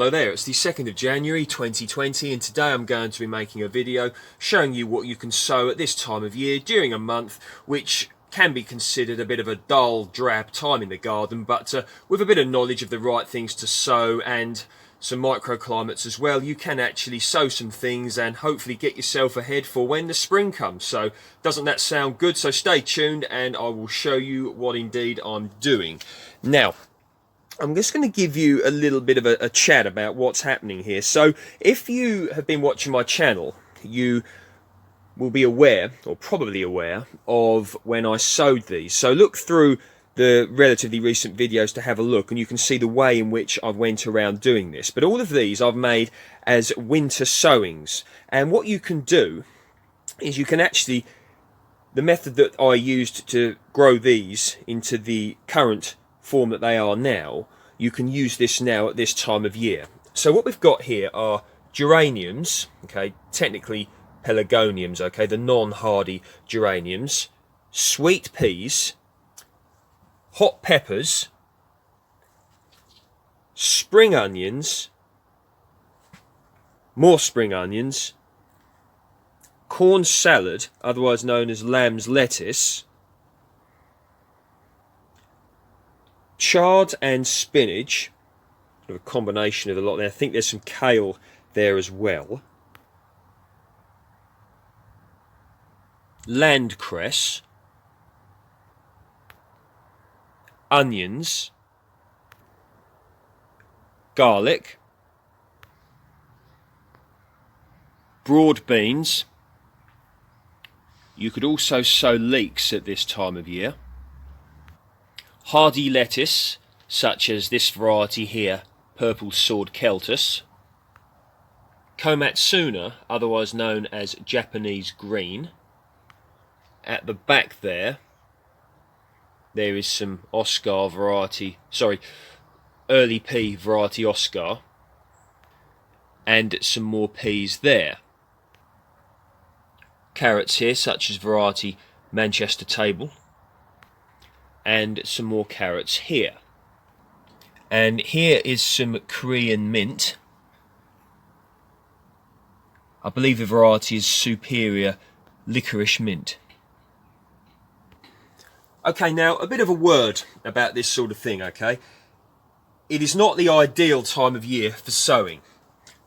Hello there, it's the 2nd of January 2020 and today I'm going to be making a video showing you what you can sow at this time of year during a month which can be considered a bit of a dull, drab time in the garden, but with a bit of knowledge of the right things to sow and some microclimates as well, you can actually sow some things and hopefully get yourself ahead for when the spring comes. So doesn't that sound good? So stay tuned and I will show you what indeed I'm doing. Now, I'm just going to give you a little bit of a chat about what's happening here. So if you have been watching my channel, you will be aware, or probably aware, of when I sowed these. So look through the relatively recent videos to have a look, and you can see the way in which I went around doing this. But all of these I've made as winter sowings. And what you can do is you can actually, the method that I used to grow these into the current form that they are now, you can use this now at this time of year. So what we've got here are geraniums, okay, technically pelargoniums, okay, the non-hardy geraniums, sweet peas, hot peppers, spring onions, more spring onions, corn salad, otherwise known as lamb's lettuce, chard and spinach, a combination of a lot there. I think there's some kale there as well. Land cress, onions, garlic, broad beans. You could also sow leeks at this time of year. Hardy lettuce, such as this variety here, purple sword Celtus. Komatsuna, otherwise known as Japanese green. At the back there is some Oscar variety, early pea variety Oscar, and some more peas there. Carrots here, such as variety Manchester Table, and some more carrots here. And here is some Korean mint. I believe the variety is Superior Licorice Mint. Okay, now a bit of a word about this sort of thing, okay? It is not the ideal time of year for sowing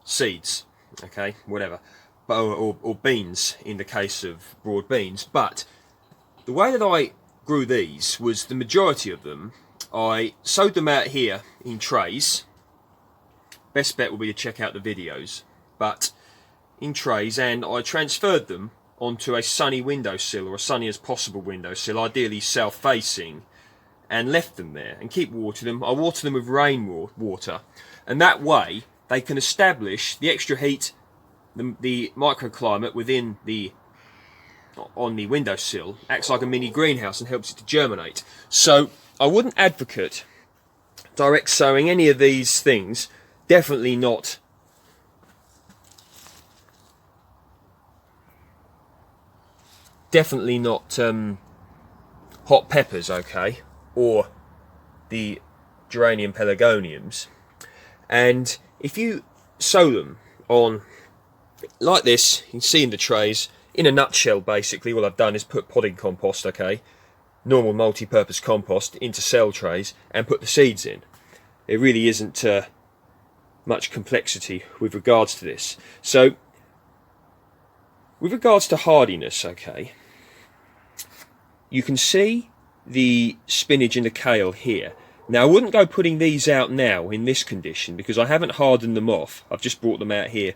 seeds, okay, whatever, or beans in the case of broad beans, but the way that I grew these was the majority of them, I sowed them out here in trays. Best bet will be to check out the videos, but in trays, and I transferred them onto a sunny windowsill, or a sunny as possible windowsill, ideally south facing, and left them there and keep watering them. I water them with rainwater, and that way they can establish the extra heat, the microclimate within on the windowsill, acts like a mini greenhouse and helps it to germinate. So I wouldn't advocate direct sowing any of these things, definitely not hot peppers, okay, or the geranium pelargoniums. And if you sow them on like this, you can see in the trays, in a nutshell basically what I've done is put potting compost, okay, normal multi-purpose compost, into cell trays and put the seeds in. There really isn't much complexity with regards to this. So with regards to hardiness, okay, you can see the spinach and the kale here. Now I wouldn't go putting these out now in this condition because I haven't hardened them off. I've just brought them out here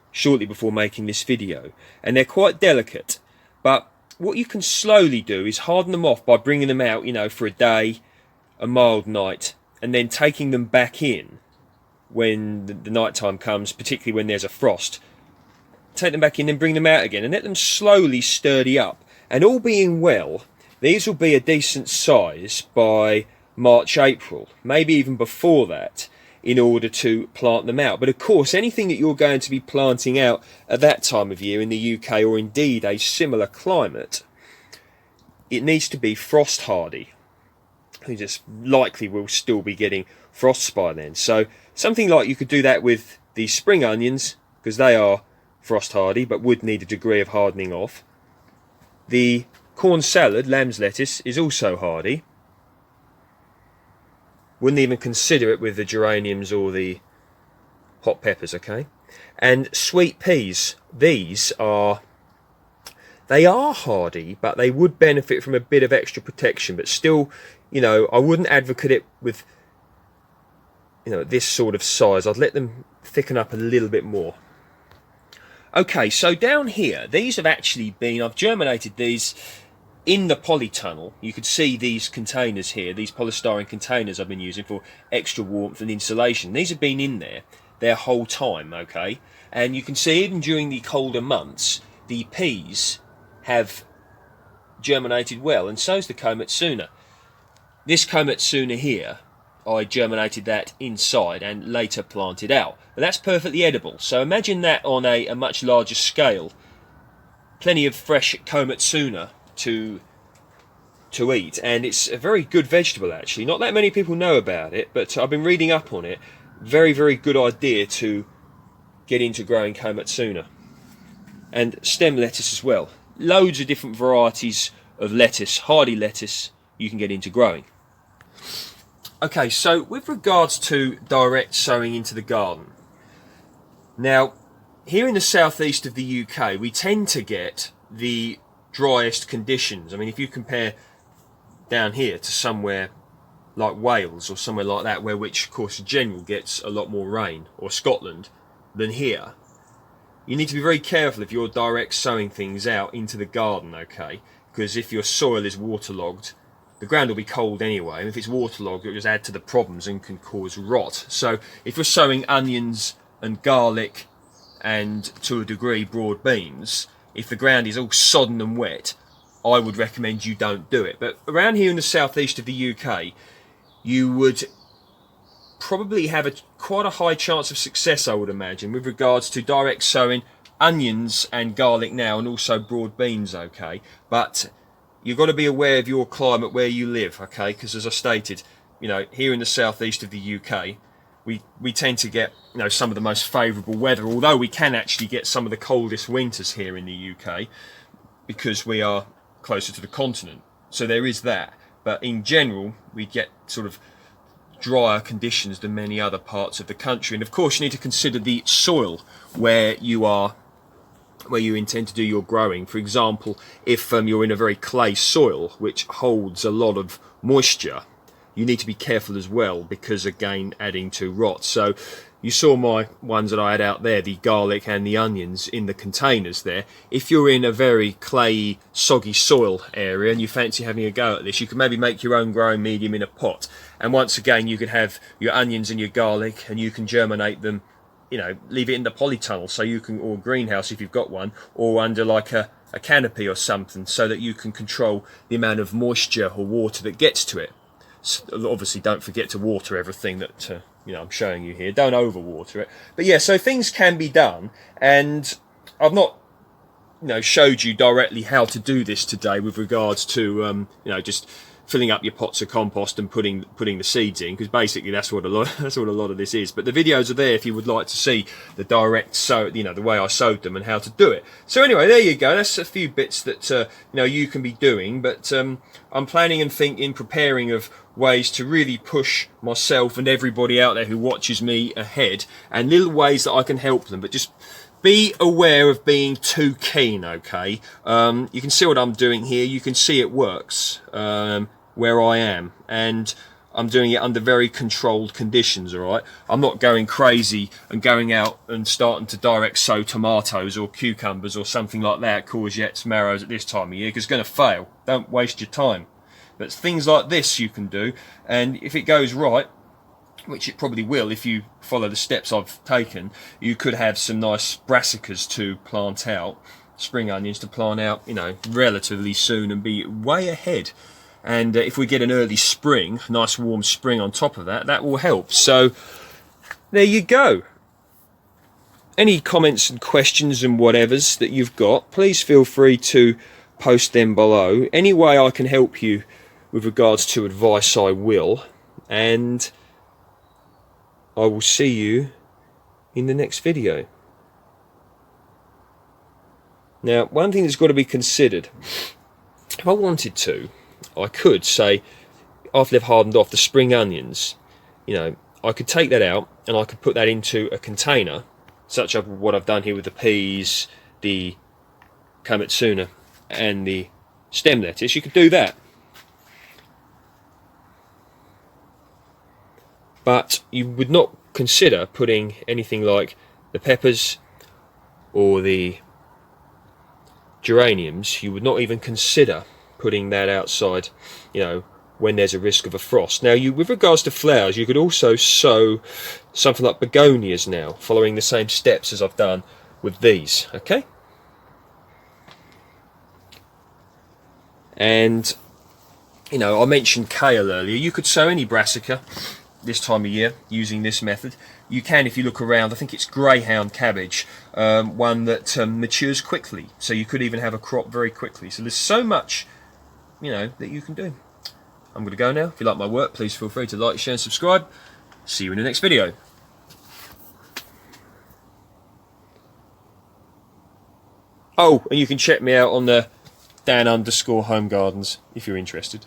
shortly before making this video, and they're quite delicate. But what you can slowly do is harden them off by bringing them out, you know, for a day, a mild night, and then taking them back in when the night time comes, particularly when there's a frost. Take them back in, then bring them out again, and let them slowly sturdy up. And all being well, these will be a decent size by March, April, maybe even before that, in order to plant them out. But of course, anything that you're going to be planting out at that time of year in the UK, or indeed a similar climate, it needs to be frost hardy. you just likely will still be getting frosts by then. So something like you could do that with the spring onions, because they are frost hardy but would need a degree of hardening off. The corn salad, lamb's lettuce, is also hardy. Wouldn't even consider it with the geraniums or the hot peppers, okay? And sweet peas, they are hardy, but they would benefit from a bit of extra protection. But still, you know, I wouldn't advocate it with, you know, this sort of size. I'd let them thicken up a little bit more. Okay, so down here, these have actually been, I've germinated these in the polytunnel. You could see these containers here, these polystyrene containers I've been using for extra warmth and insulation. These have been in there their whole time, okay? And you can see even during the colder months, the peas have germinated well, and so's the Komatsuna. This Komatsuna here, I germinated that inside and later planted out. But that's perfectly edible. So imagine that on a much larger scale. Plenty of fresh Komatsuna to eat, and it's a very good vegetable actually. Not that many people know about it, but I've been reading up on it. Very, very good idea to get into growing Komatsuna. And stem lettuce as well. Loads of different varieties of lettuce, hardy lettuce, you can get into growing. Okay, so with regards to direct sowing into the garden. Now, here in the southeast of the UK, we tend to get the driest conditions. I mean, if you compare down here to somewhere like Wales or somewhere like that, which of course in general gets a lot more rain, or Scotland, than here, you need to be very careful if you're direct sowing things out into the garden, okay? Because if your soil is waterlogged, the ground will be cold anyway, and if it's waterlogged, it'll just add to the problems and can cause rot. So if you're sowing onions and garlic and to a degree broad beans, if the ground is all sodden and wet, I would recommend you don't do it. But around here in the southeast of the UK, you would probably have quite a high chance of success, I would imagine, with regards to direct sowing onions and garlic now, and also broad beans, okay? But you've got to be aware of your climate where you live, okay? Because as I stated, you know, here in the southeast of the UK, we tend to get, you know, some of the most favourable weather, although we can actually get some of the coldest winters here in the UK because we are closer to the continent. So there is that. But in general, we get sort of drier conditions than many other parts of the country. And of course, you need to consider the soil where you intend to do your growing. For example, if you're in a very clay soil which holds a lot of moisture, you need to be careful as well, because again, adding to rot. So you saw my ones that I had out there, the garlic and the onions in the containers there. If you're in a very clayey, soggy soil area and you fancy having a go at this, you can maybe make your own growing medium in a pot. And once again, you could have your onions and your garlic, and you can germinate them, you know, leave it in the polytunnel, so you can, or greenhouse if you've got one, or under like a canopy or something, so that you can control the amount of moisture or water that gets to it. So obviously, don't forget to water everything that you know, I'm showing you here. Don't overwater it. But yeah, so things can be done, and I've not, you know, showed you directly how to do this today with regards to you know, just filling up your pots of compost and putting the seeds in, because basically that's what a lot of this is. But the videos are there if you would like to see the direct sow, you know, the way I sowed them and how to do it. So anyway, there you go. That's a few bits that you know, you can be doing. But I'm planning and preparing of ways to really push myself and everybody out there who watches me ahead, and little ways that I can help them. But just be aware of being too keen, okay? You can see what I'm doing here. You can see it works where I am, and I'm doing it under very controlled conditions, all right? I'm not going crazy and going out and starting to direct sow tomatoes or cucumbers or something like that, courgettes, marrows at this time of year, because it's going to fail. Don't waste your time. But things like this you can do, and if it goes right, which it probably will if you follow the steps I've taken, you could have some nice brassicas to plant out, spring onions to plant out, you know, relatively soon, and be way ahead. And if we get an early spring, nice warm spring on top of that, that will help. So there you go. Any comments and questions and whatevers that you've got, please feel free to post them below. Any way I can help you with regards to advice, I will, and I will see you in the next video. Now, one thing that's got to be considered, if I wanted to, I could say, after they've hardened off, the spring onions, you know, I could take that out and I could put that into a container, such as what I've done here with the peas, the Kamatsu and the stem lettuce. You could do that. But you would not consider putting anything like the peppers or the geraniums. You would not even consider putting that outside, you know, when there's a risk of a frost. Now, with regards to flowers, you could also sow something like begonias now, following the same steps as I've done with these, okay? And, you know, I mentioned kale earlier. You could sow any brassica this time of year using this method. You can, if you look around. I think it's greyhound cabbage, one that matures quickly, so you could even have a crop very quickly. So there's so much, you know, that you can do. I'm going to go now. If you like my work, please feel free to like, share and subscribe. See you in the next video. Oh, and you can check me out on the Dan_Home Gardens if you're interested.